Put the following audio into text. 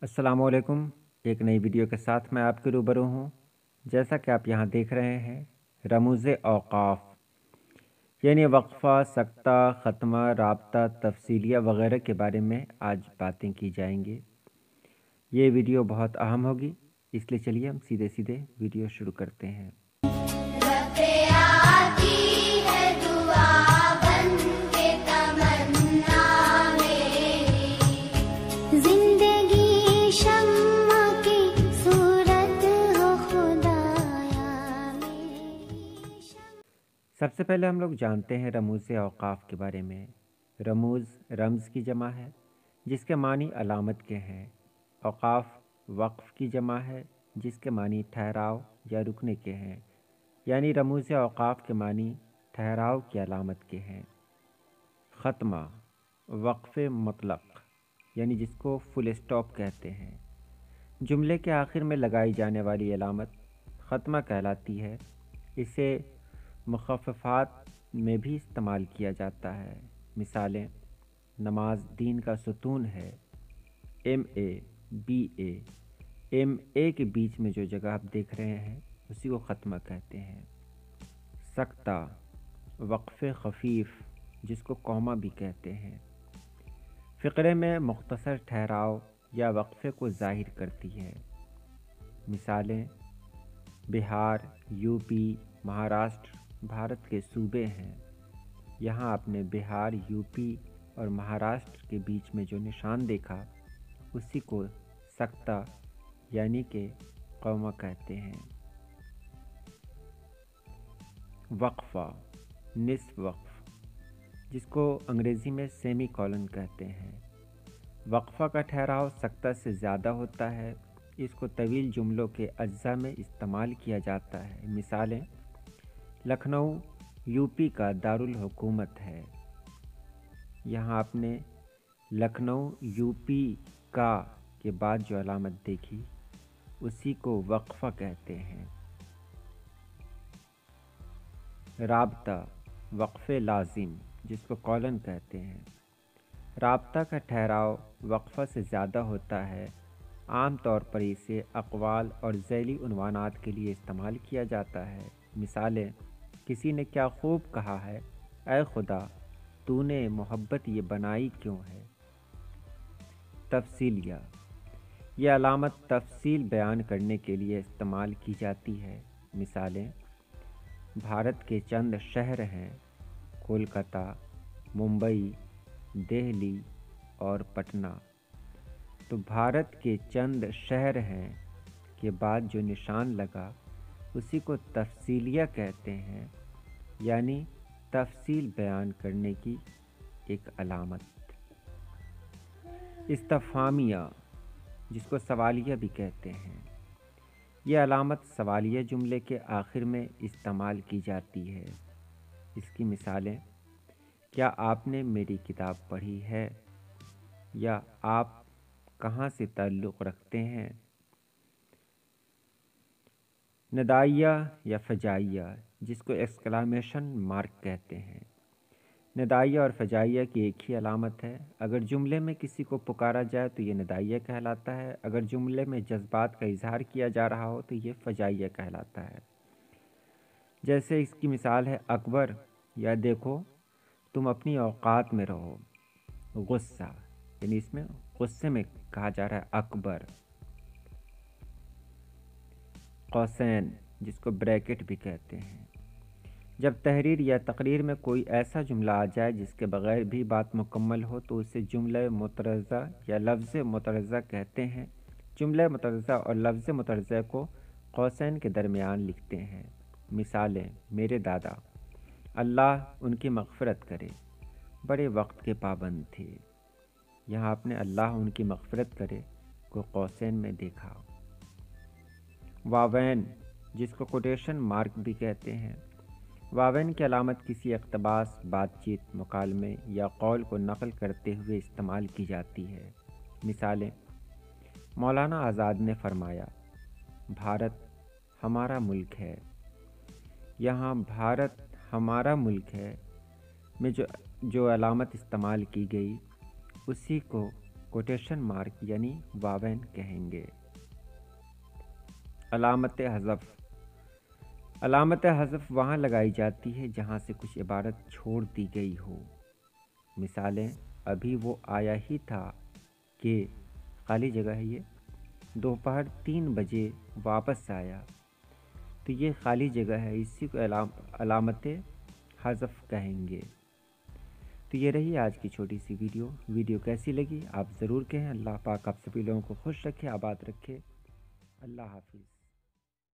अस्सलाम वालेकुम। एक नई वीडियो के साथ मैं आपके रूबरू हूँ। जैसा कि आप यहाँ देख रहे हैं, रमूज़ औक़ाफ़ यानी वक्फ़ा, सक्ता, ख़त्मा, राब्ता, तफ़सीलिया वगैरह के बारे में आज बातें की जाएंगी। ये वीडियो बहुत अहम होगी, इसलिए चलिए हम सीधे सीधे वीडियो शुरू करते हैं। सबसे पहले हम लोग जानते हैं रमूज़ औक़ाफ़ के बारे में। रमूज़ रमज़ की जमा है जिसके मानी अलामत के हैं। औक़ाफ़ वक्फ़ की जमा है जिसके मानी ठहराव या रुकने के हैं। यानी रमूज़ औक़ाफ़ के मानी ठहराव की अलामत के हैं। ख़त्मा वक्फ़े मुतलक़ यानी जिसको फुल स्टॉप कहते हैं। जुमले के आखिर में लगाई जाने वाली अलामत ख़त्मा कहलाती है। इसे मुख़फ़्फ़फ़ात में भी इस्तेमाल किया जाता है। मिसालें: नमाज दीन का सुतून है। MA BA MA के बीच में जो जगह आप देख रहे हैं उसी को ख़त्मा कहते हैं। सक्ता वक्फ़े ख़फ़ीफ़ जिसको कौमा भी कहते हैं। फ़िक्रे में मुख्तसर ठहराव या वक्फ़े को ज़ाहिर करती है। मिसालें: बिहार, UP, महाराष्ट्र भारत के सूबे हैं। यहाँ आपने बिहार, UP और महाराष्ट्र के बीच में जो निशान देखा उसी को सक्ता यानी कि कौमा कहते हैं। वक्फ़ा निस्फ़ वक्फ़ जिसको अंग्रेज़ी में सेमी कॉलन कहते हैं। वक्फ़ा का ठहराव सक्ता से ज़्यादा होता है। इसको तवील जुमलों के अज्जा में इस्तेमाल किया जाता है। मिसालें: लखनऊ UP का दारुल हुकूमत है। यहाँ आपने लखनऊ UP का के बाद जो अलामत देखी उसी को वक्फ़ा कहते हैं। राब्ता वक्फ़े लाजिम जिसको कॉलन कहते हैं। राब्ता का ठहराव वक्फ़ा से ज़्यादा होता है। आम तौर पर इसे अक़वाल और ज़ैली उन्वानात के लिए इस्तेमाल किया जाता है। मिसालें: किसी ने क्या खूब कहा है, ऐ खुदा तूने मोहब्बत ये बनाई क्यों है। तफ़सीलिया यह अलामत तफ़सील बयान करने के लिए इस्तेमाल की जाती है। मिसालें: भारत के चंद शहर हैं कोलकाता, मुंबई, दिल्ली और पटना। तो भारत के चंद शहर हैं के बाद जो निशान लगा उसी को तफ़सीलिया कहते हैं, यानी तफ़सील बयान करने की एक अलामत। इस्तिफ़हामिया जिसको सवालिया भी कहते हैं। यह अलामत सवालिया जुमले के आखिर में इस्तेमाल की जाती है। इसकी मिसालें: क्या आपने मेरी किताब पढ़ी है, या आप कहाँ से ताल्लुक़ रखते हैं। नदाइया या फ़जाइया जिसको एक्सक्लामेशन मार्क कहते हैं। नदाइया और फ़जाइया की एक ही अलामत है। अगर जुमले में किसी को पुकारा जाए तो ये नदाइया कहलाता है। अगर जुमले में जज्बात का इजहार किया जा रहा हो तो ये फ़जाइया कहलाता है। जैसे इसकी मिसाल है अकबर या देखो तुम अपनी औकात में रहो। गुस्सा यानी इसमें गुस्से में कहा जा रहा है अकबर। कौसैन जिसको ब्रैकेट भी कहते हैं। जब तहरीर या तकरीर में कोई ऐसा जुमला आ जाए जिसके बगैर भी बात मुकम्मल हो तो उसे जुमला मुतरज़ा या लफ्ज़ मुतरज़ा कहते हैं। जुमला मुतरज़ा और लफ्ज़ मुतरज़ा को कौसैन के दरमियान लिखते हैं। मिसालें: मेरे दादा अल्लाह उनकी मग़फ़िरत करे बड़े वक्त के पाबंद थे। यहाँ आपने अल्लाह उनकी मग़फ़िरत करे को कौसैन में देखा। वावैन जिसको कोटेशन मार्क भी कहते हैं। वावैन की अलामत किसी इक़्तिबास, बातचीत, मुकालमे या कौल को नक़ल करते हुए इस्तेमाल की जाती है। मिसालें: मौलाना आज़ाद ने फरमाया भारत हमारा मुल्क है। यहाँ भारत हमारा मुल्क है में जो अलामत इस्तेमाल की गई उसी को کوٹیشن مارک یعنی واوین کہیں گے۔ علامت حذف۔ علامت حذف وہاں لگائی جاتی ہے جہاں سے کچھ عبارت چھوڑ دی گئی ہو۔ مثالیں: ابھی وہ آیا ہی تھا کہ خالی جگہ ہے، یہ دوپہر 3 بجے واپس آیا، تو یہ خالی جگہ ہے، اسی کو علامت حذف کہیں گے۔ تو یہ رہی آج کی چھوٹی سی ویڈیو کیسی لگی آپ ضرور کہیں۔ اللہ پاک آپ سبھی لوگوں کو خوش رکھے، آباد رکھے۔ اللہ حافظ۔